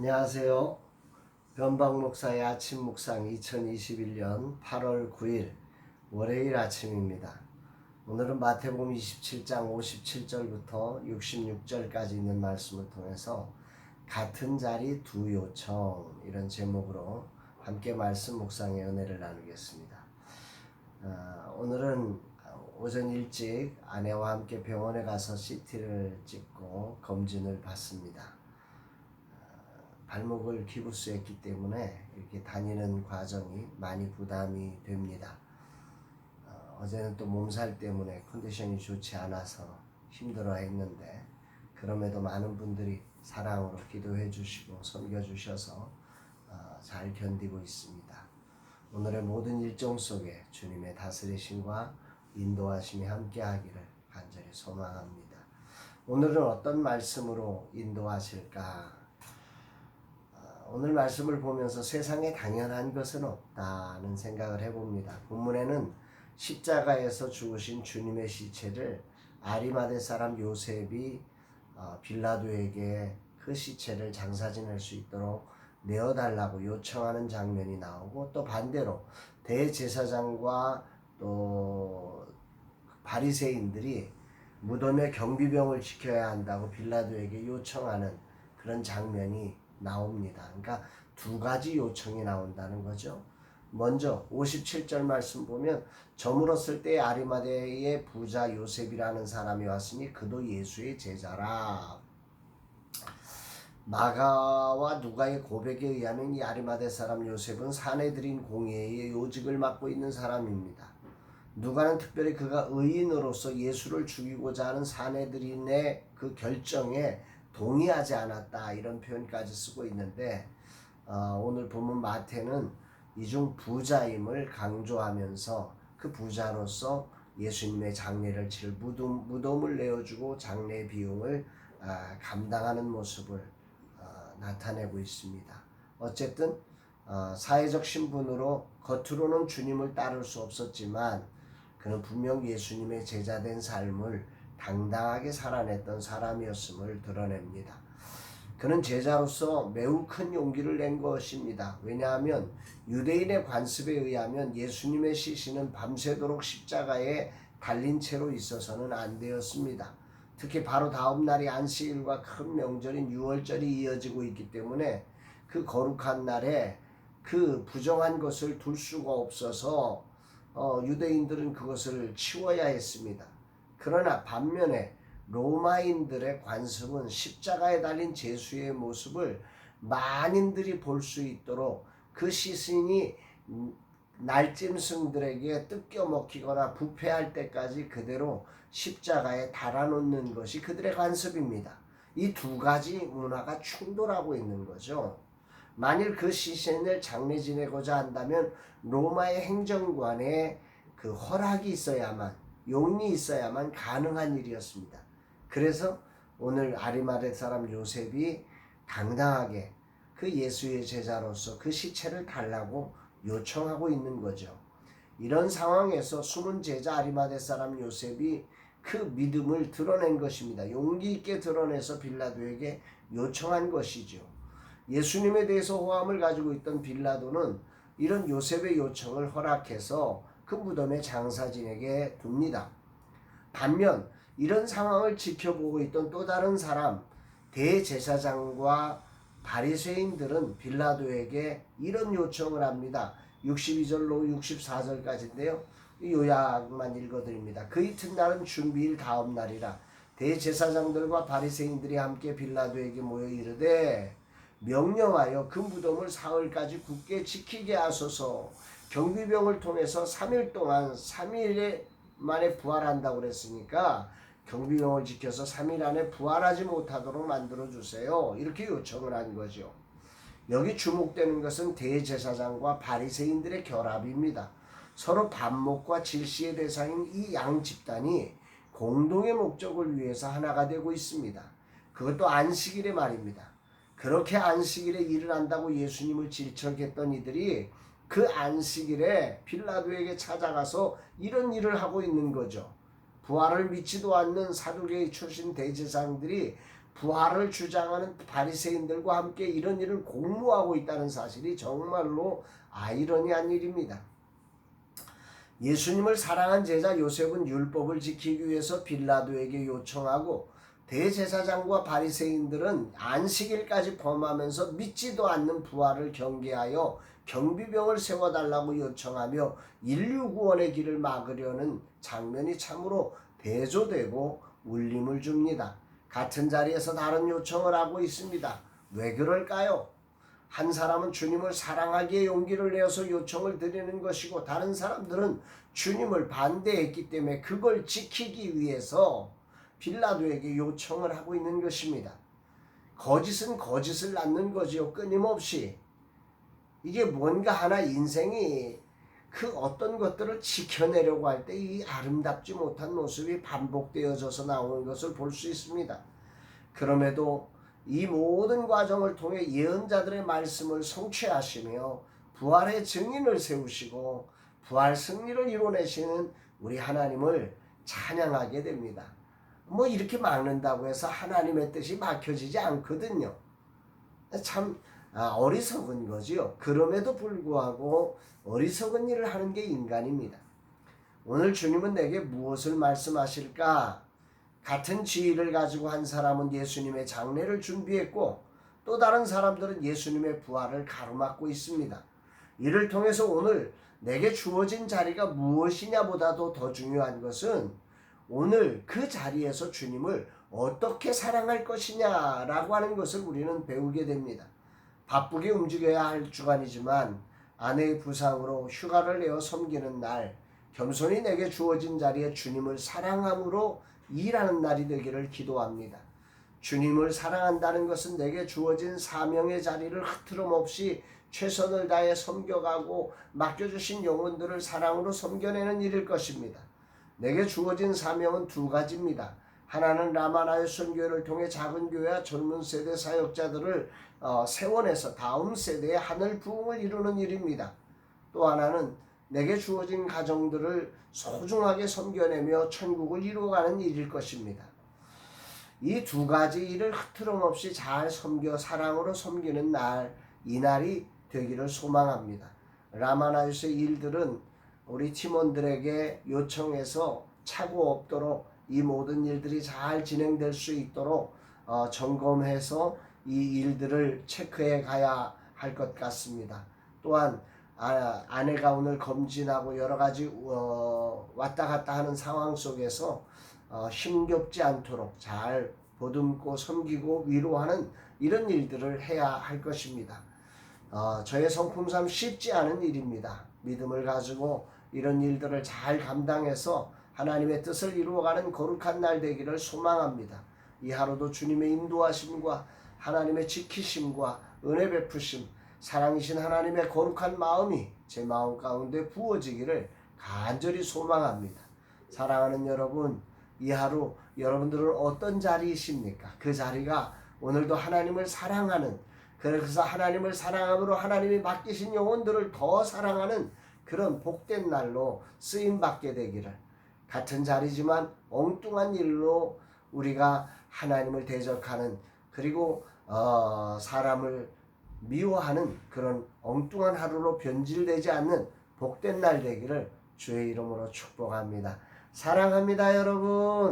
안녕하세요. 변방 목사의 아침 묵상 2021년 8월 9일 월요일 아침입니다. 오늘은 마태복음 27장 57절부터 66절까지 있는 말씀을 통해서 같은 자리 두 요청 이런 제목으로 함께 말씀 묵상의 은혜를 나누겠습니다. 오늘은 오전 일찍 아내와 함께 병원에 가서 CT를 찍고 검진을 받습니다. 발목을 기부스했기 때문에 이렇게 다니는 과정이 많이 부담이 됩니다. 어제는 또 몸살 때문에 컨디션이 좋지 않아서 힘들어 했는데 그럼에도 많은 분들이 사랑으로 기도해 주시고 섬겨 주셔서 잘 견디고 있습니다. 오늘의 모든 일정 속에 주님의 다스리심과 인도하심이 함께 하기를 간절히 소망합니다. 오늘은 어떤 말씀으로 인도하실까? 오늘 말씀을 보면서 세상에 당연한 것은 없다는 생각을 해봅니다. 본문에는 십자가에서 죽으신 주님의 시체를 아리마대 사람 요셉이 빌라도에게 그 시체를 장사 지낼 수 있도록 내어달라고 요청하는 장면이 나오고, 또 반대로 대제사장과 또 바리새인들이 무덤의 경비병을 지켜야 한다고 빌라도에게 요청하는 그런 장면이 나옵니다. 그러니까 두 가지 요청이 나온다는 거죠. 먼저 57절 말씀 보면 저물었을 때 아리마대의 부자 요셉이라는 사람이 왔으니 그도 예수의 제자라. 마가와 누가의 고백에 의하면 이 아리마대 사람 요셉은 사내들인 공회의 요직을 맡고 있는 사람입니다. 누가는 특별히 그가 의인으로서 예수를 죽이고자 하는 사내들인의 그 결정에 동의하지 않았다 이런 표현까지 쓰고 있는데, 오늘 본문 마태는 이중 부자임을 강조하면서 그 부자로서 예수님의 장례를 치를 무덤을 내어주고 장례 비용을 감당하는 모습을 나타내고 있습니다. 어쨌든 사회적 신분으로 겉으로는 주님을 따를 수 없었지만 그는 분명 예수님의 제자된 삶을 당당하게 살아냈던 사람이었음을 드러냅니다. 그는 제자로서 매우 큰 용기를 낸 것입니다. 왜냐하면 유대인의 관습에 의하면 예수님의 시신은 밤새도록 십자가에 달린 채로 있어서는 안 되었습니다. 특히 바로 다음 날이 안식일과 큰 명절인 유월절이 이어지고 있기 때문에 그 거룩한 날에 그 부정한 것을 둘 수가 없어서 유대인들은 그것을 치워야 했습니다. 그러나 반면에 로마인들의 관습은 십자가에 달린 제수의 모습을 만인들이 볼 수 있도록 그 시신이 날짐승들에게 뜯겨 먹히거나 부패할 때까지 그대로 십자가에 달아놓는 것이 그들의 관습입니다. 이 두 가지 문화가 충돌하고 있는 거죠. 만일 그 시신을 장례 지내고자 한다면 로마의 행정관의 그 허락이 있어야만, 용이 있어야만 가능한 일이었습니다. 그래서 오늘 아리마대 사람 요셉이 당당하게 그 예수의 제자로서 그 시체를 달라고 요청하고 있는 거죠. 이런 상황에서 숨은 제자 아리마대 사람 요셉이 그 믿음을 드러낸 것입니다. 용기 있게 드러내서 빌라도에게 요청한 것이죠. 예수님에 대해서 호감을 가지고 있던 빌라도는 이런 요셉의 요청을 허락해서 그 무덤에 장사 지내게 둡니다. 반면 이런 상황을 지켜보고 있던 또 다른 사람, 대제사장과 바리새인들은 빌라도에게 이런 요청을 합니다. 62절로 64절까지인데요. 요약만 읽어드립니다. 그 이튿날은 준비일 다음 날이라 대제사장들과 바리새인들이 함께 빌라도에게 모여 이르되 명령하여 그 무덤을 사흘까지 굳게 지키게 하소서. 경비병을 통해서 3일 동안 3일 만에 부활한다고 그랬으니까 경비병을 지켜서 3일 안에 부활하지 못하도록 만들어주세요. 이렇게 요청을 한 거죠. 여기 주목되는 것은 대제사장과 바리새인들의 결합입니다. 서로 반목과 질시의 대상인 이 양 집단이 공동의 목적을 위해서 하나가 되고 있습니다. 그것도 안식일의 말입니다. 그렇게 안식일에 일을 한다고 예수님을 질척했던 이들이 그 안식일에 빌라도에게 찾아가서 이런 일을 하고 있는 거죠. 부활을 믿지도 않는 사두개의 출신 대제사장들이 부활을 주장하는 바리새인들과 함께 이런 일을 공모하고 있다는 사실이 정말로 아이러니한 일입니다. 예수님을 사랑한 제자 요셉은 율법을 지키기 위해서 빌라도에게 요청하고 대제사장과 바리새인들은 안식일까지 범하면서 믿지도 않는 부활을 경계하여 경비병을 세워달라고 요청하며 인류 구원의 길을 막으려는 장면이 참으로 대조되고 울림을 줍니다. 같은 자리에서 다른 요청을 하고 있습니다. 왜 그럴까요? 한 사람은 주님을 사랑하기에 용기를 내어서 요청을 드리는 것이고 다른 사람들은 주님을 반대했기 때문에 그걸 지키기 위해서 빌라도에게 요청을 하고 있는 것입니다. 거짓은 거짓을 낳는 거지요. 끊임없이. 이게 뭔가 하나 인생이 그 어떤 것들을 지켜내려고 할 때 이 아름답지 못한 모습이 반복되어져서 나오는 것을 볼 수 있습니다. 그럼에도 이 모든 과정을 통해 예언자들의 말씀을 성취하시며 부활의 증인을 세우시고 부활 승리를 이뤄내시는 우리 하나님을 찬양하게 됩니다. 뭐 이렇게 막는다고 해서 하나님의 뜻이 막혀지지 않거든요. 참 어리석은 거지요. 그럼에도 불구하고 어리석은 일을 하는 게 인간입니다. 오늘 주님은 내게 무엇을 말씀하실까? 같은 지위를 가지고 한 사람은 예수님의 장례를 준비했고 또 다른 사람들은 예수님의 부활을 가로막고 있습니다. 이를 통해서 오늘 내게 주어진 자리가 무엇이냐보다도 더 중요한 것은 오늘 그 자리에서 주님을 어떻게 사랑할 것이냐라고 하는 것을 우리는 배우게 됩니다. 바쁘게 움직여야 할 주간이지만 아내의 부상으로 휴가를 내어 섬기는 날, 겸손히 내게 주어진 자리에 주님을 사랑함으로 일하는 날이 되기를 기도합니다. 주님을 사랑한다는 것은 내게 주어진 사명의 자리를 흐트럼 없이 최선을 다해 섬겨가고 맡겨주신 영혼들을 사랑으로 섬겨내는 일일 것입니다. 내게 주어진 사명은 두 가지입니다. 하나는 라마나의 선교회를 통해 작은 교회와 젊은 세대 사역자들을 세워내서 다음 세대의 하늘 부흥을 이루는 일입니다. 또 하나는 내게 주어진 가정들을 소중하게 섬겨내며 천국을 이루어가는 일일 것입니다. 이 두 가지 일을 흐트럼 없이 잘 섬겨 사랑으로 섬기는 날, 이 날이 되기를 소망합니다. 라마나유스의 일들은 우리 팀원들에게 요청해서 착오 없도록 이 모든 일들이 잘 진행될 수 있도록 점검해서 이 일들을 체크해 가야 할 것 같습니다. 또한 아내가 오늘 검진하고 여러 가지 왔다 갔다 하는 상황 속에서 힘겹지 않도록 잘 보듬고 섬기고 위로하는 이런 일들을 해야 할 것입니다. 저의 성품상 쉽지 않은 일입니다. 믿음을 가지고 이런 일들을 잘 감당해서 하나님의 뜻을 이루어가는 거룩한 날 되기를 소망합니다. 이 하루도 주님의 인도하심과 하나님의 지키심과 은혜 베푸심, 사랑이신 하나님의 거룩한 마음이 제 마음 가운데 부어지기를 간절히 소망합니다. 사랑하는 여러분, 이 하루 여러분들은 어떤 자리이십니까? 그 자리가 오늘도 하나님을 사랑하는, 그래서 하나님을 사랑함으로 하나님이 맡기신 영혼들을 더 사랑하는 그런 복된 날로 쓰임받게 되기를, 같은 자리지만 엉뚱한 일로 우리가 하나님을 대적하는, 그리고 사람을 미워하는 그런 엉뚱한 하루로 변질되지 않는 복된 날 되기를 주의 이름으로 축복합니다. 사랑합니다, 여러분.